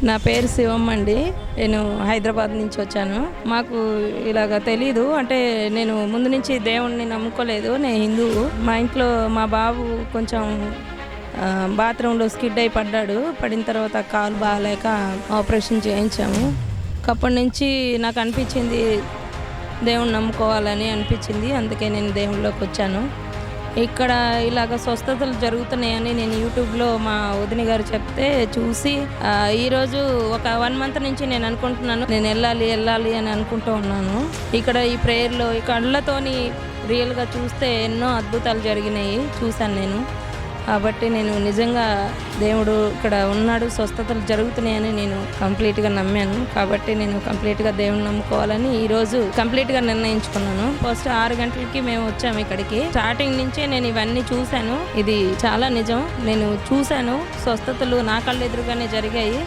నా పేరు శివమ్మ అండి. నేను హైదరాబాద్ నుంచి వచ్చాను. మాకు ఇలాగ తెలీదు, అంటే నేను ముందు నుంచి దేవుణ్ణి నమ్ముకోలేదు. నేను హిందువు. మా ఇంట్లో మా బాబు కొంచెం బాత్రూంలో స్కిడ్ అయి పడ్డాడు. పడిన తర్వాత కాలు బాగాలేక ఆపరేషన్ చేయించాము. అప్పటి నుంచి నాకు అనిపించింది దేవుణ్ణి నమ్ముకోవాలని అనిపించింది. అందుకే నేను దేవుళ్ళలోకి వచ్చాను. ఇక్కడ ఇలాగ స్వస్థతలు జరుగుతున్నాయని నేను యూట్యూబ్లో మా వదిన గారు చెప్తే చూసి ఈరోజు ఒక 1 మంత్ నుంచి నేను అనుకుంటున్నాను, నేను వెళ్ళాలి అని అనుకుంటూ ఉన్నాను. ఇక్కడ ఈ ప్రేయర్లో ఈ కళ్ళతోని రియల్గా చూస్తే ఎన్నో అద్భుతాలు జరిగినాయి, చూశాను నేను. కాబట్టి నేను నిజంగా దేవుడు ఇక్కడ ఉన్నాడు, స్వస్థతలు జరుగుతున్నాయని నేను కంప్లీట్గా నమ్మాను. కాబట్టి నేను కంప్లీట్గా దేవుని నమ్ముకోవాలని ఈరోజు కంప్లీట్గా నిర్ణయించుకున్నాను. ఫస్ట్ 6 గంటలకి మేము వచ్చాము ఇక్కడికి. స్టార్టింగ్ నుంచే నేను ఇవన్నీ చూశాను. ఇది చాలా నిజం. నేను చూశాను, స్వస్థతలు నా కళ్ళెదురుగానే జరిగాయి.